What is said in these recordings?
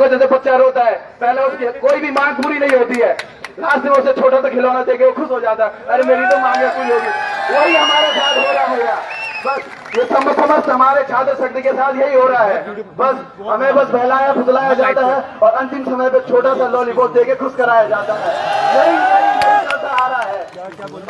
जैसे बच्चा रोता है, पहले उसकी कोई भी मांग पूरी नहीं होती है, लास्ट में उसे छोटा सा खिलौना देके वो खुश हो जाता है, अरे मेरी तो मांगे पूरी होगी। वही हमारे साथ हो रहा होगा। बस ये समस्त हमारे छात्र शक्ति के साथ यही हो रहा है। बस हमें बस बहलाया फुसलाया जाता है और अंतिम समय पे छोटा सा लॉलीपॉप देके खुश कराया जाता है। यही चलता आ रहा है।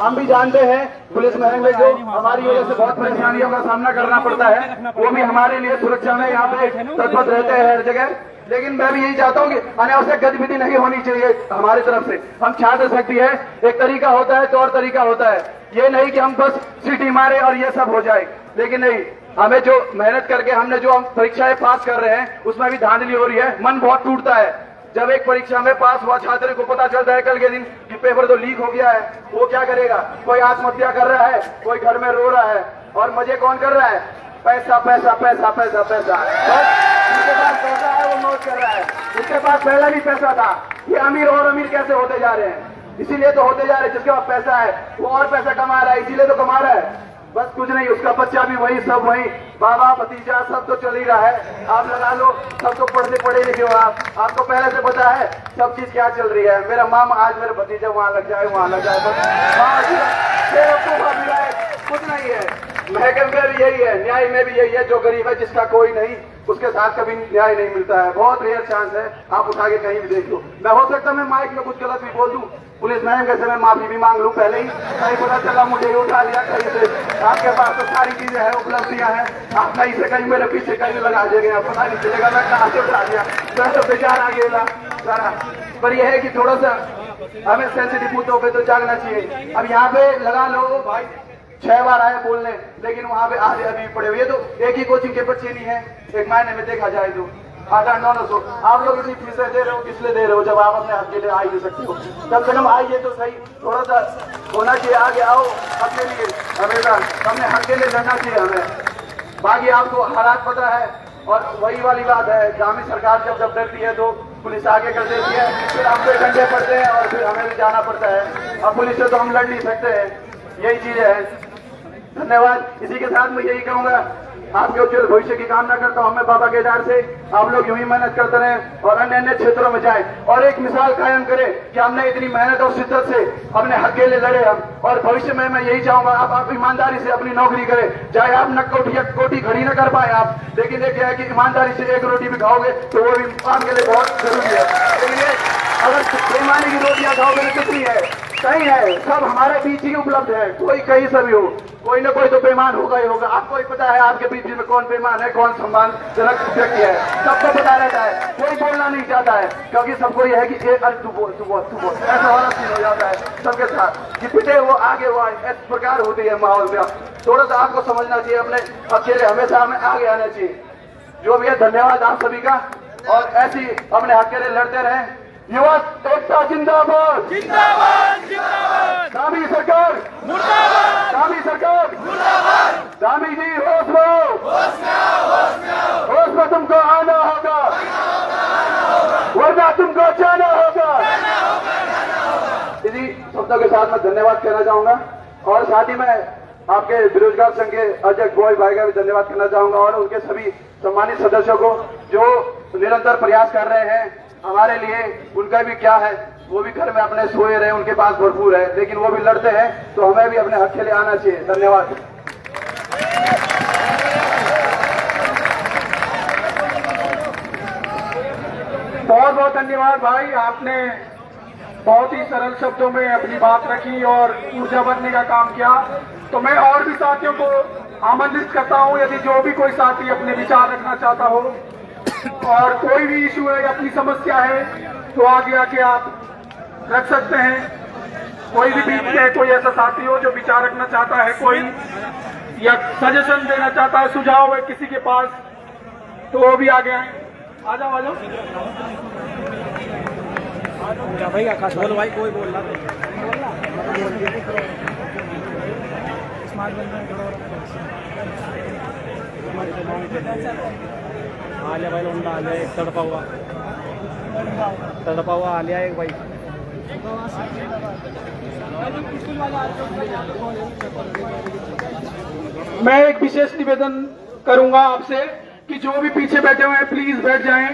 हम भी जानते हैं पुलिस महंगे में जो हमारी वजह से बहुत परेशानियों का सामना करना पड़ता है, वो भी हमारे लिए सुरक्षा में यहाँ पे तत्पर रहते हैं हर जगह। लेकिन मैं भी यही चाहता हूँ कि अनावश्यक गतिविधि नहीं होनी चाहिए हमारी तरफ से। हम छात्र शक्ति है, एक तरीका होता है, तौर तरीका होता है, ये नहीं कि हम बस सीटी मारे और ये सब हो जाए। लेकिन नहीं, हमें जो मेहनत करके हमने जो हम परीक्षाएं पास कर रहे हैं उसमें भी धांधली हो रही है। मन बहुत टूटता है जब एक परीक्षा में पास हुआ छात्र को पता चलता है कल के दिन कि पेपर तो लीक हो गया है। वो क्या करेगा? कोई आत्महत्या कर रहा है, कोई घर में रो रहा है, और मजे कौन कर रहा है? पैसा पैसा पैसा पैसा पैसा। जिसके पास पैसा है वो मौज कर रहा है, जिसके पास पहले भी पैसा था। ये अमीर और अमीर कैसे होते जा रहे हैं? इसीलिए तो होते जा रहे हैं, जिसके पास पैसा है वो और पैसा कमा रहा है, इसीलिए तो कमा रहा है। बस कुछ नहीं, उसका बच्चा भी वही, सब वही, बाबा भतीजा सब तो चल ही रहा है। आप लगा लो, सब तो पढ़े लिखे हो आपको पहले से पता है सब चीज क्या चल रही है। मेरा मामा आज मेरे भतीजा वहां लग जाए, वहां लग जाए, कुछ नहीं है। महकमे में भी यही है, न्याय में भी यही है। जो गरीब है, जिसका कोई नहीं, उसके साथ कभी न्याय नहीं मिलता है। बहुत रेयर चांस है, आप उठा के कहीं भी देख लो। मैं हो सकता मैं माइक में कुछ गलत भी बोल दूं, पुलिस महंगे से मैं माफी भी मांग लूं पहले ही। कहीं पता चला मुझे ही उठा लिया कहीं से। आपके पास तो सारी चीजें हैं, उपलब्धियां हैं, आप कहीं से कहीं मेरे पीछे कहीं लगा देंगे, पता नहीं चलेगा मैं कहाँ से उठा लिया। मैं तो बेचारा गेला सारा। पर यह है कि थोड़ा सा हमें सेंसिटिव मुद्दों पे तो जागना चाहिए। अब यहाँ पे लगा लो भाई 6 बार आए बोलने, लेकिन वहाँ पे आधे अभी पड़े हुए। तो एक ही कोचिंग के बच्चे नहीं है, एक महीने में देखा जाए तो 800-900। आप लोग इतनी फीसें दे रहे हो, किस लिए दे रहे हो जब आप अपने हक के लिए आ ही नहीं सकते हो? कम से कम आइए तो सही, थोड़ा सा होना चाहिए, आगे आओ अपने लिए। हमेशा हमने हक के लिए लड़ना चाहिए हमें। बाकी आपको हालात पता है, और वही वाली बात है, ग्रामीण सरकार जब डरती है तो पुलिस आगे कर देती है, फिर हम पे डंडे पड़ते हैं और फिर हमें भी जाना पड़ता है। अब पुलिस से तो हम लड़ नहीं सकते हैं, यही चीजें है। धन्यवाद। इसी के साथ मैं यही कहूंगा, आपके उज्जवल भविष्य की कामना करता हूं मैं बाबा केदार से। आप लोग यूं ही मेहनत करते रहें और अन्य अन्य क्षेत्रों में जाएं और एक मिसाल कायम करें कि हमने इतनी मेहनत और शिद्दत से अपने हक के लिए लड़े हम। और भविष्य में मैं यही चाहूंगा, आप ईमानदारी से अपनी नौकरी करें। चाहे आप न कोटी खड़ी न कर पाए आप, लेकिन एक है कि ईमानदारी से एक रोटी भी खाओगे तो वो भी आपके लिए बहुत जरूरी है। लेकिन अगर बेईमानी की रोटियां खाओगे तो कितनी है? कहीं है, सब हमारे बीच ही उपलब्ध है। कोई कहीं से भी हो, कोई ना कोई तो बेईमान होगा ही होगा। आपको ही पता है आपके बीच में कौन बेईमान है, कौन सम्मानजनक व्यक्ति है, सबको पता रहता है। कोई बोलना नहीं चाहता है, क्योंकि सबको यह है कि अरे तू बोल तू बोल तू बोल, ऐसा वाला सीन हो जाता है सबके साथ कि पिटे वो आगे वो इस प्रकार होती है माहौल में। थोड़ा सा आपको समझना चाहिए, अपने अकेले हमेशा हमें आगे आना चाहिए। जो भी है, धन्यवाद आप सभी का, और ऐसी अपने हक के लिए लड़ते रहे। युवा एकता जिंदाबाद, जिंदाबाद जिंदाबाद। दामी सरकार मुर्दाबाद, दामी सरकार मुर्दाबाद। दामी जी होश में, होश में तुमको आना होगा, वरना तुमको जाना होगा। इसी शब्दों के साथ मैं धन्यवाद कहना चाहूंगा, और साथ ही मैं आपके बेरोजगार संघ के अध्यक्ष बॉय भाई का भी धन्यवाद करना चाहूंगा, और उनके सभी सम्मानित सदस्यों को जो निरंतर प्रयास कर रहे हैं हमारे लिए। उनका भी क्या है, वो भी घर में अपने सोए रहे, उनके पास भरपूर है, लेकिन वो भी लड़ते हैं, तो हमें भी अपने हक के लिए आना चाहिए। धन्यवाद। बहुत बहुत धन्यवाद भाई, आपने बहुत ही सरल शब्दों में अपनी बात रखी और ऊर्जा भरने का काम किया। तो मैं और भी साथियों को आमंत्रित करता हूं, यदि जो भी कोई साथी अपने विचार रखना चाहता हो और कोई भी इशू है, अपनी समस्या है, तो आगे आके आप रख सकते हैं। कोई भी बीच में कोई ऐसा साथी हो जो विचार रखना चाहता है, कोई या सजेशन देना चाहता है, सुझाव है किसी के पास, तो वो भी आगे आए। आ जाओ आ जाओ भाई, आकाश बोल भाई, कोई बोल रहा आलिया भाई लोंडा आलिया, एक तड़पा हुआ आलिया एक भाई। मैं एक विशेष निवेदन करूंगा आपसे कि जो भी पीछे बैठे हुए हैं प्लीज बैठ जाएं,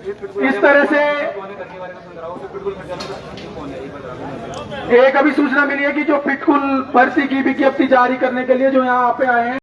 इस तरह से एक अभी सूचना मिली है कि जो पिटकुल भर्ती की विज्ञप्ति जारी करने के लिए जो यहाँ पे आए हैं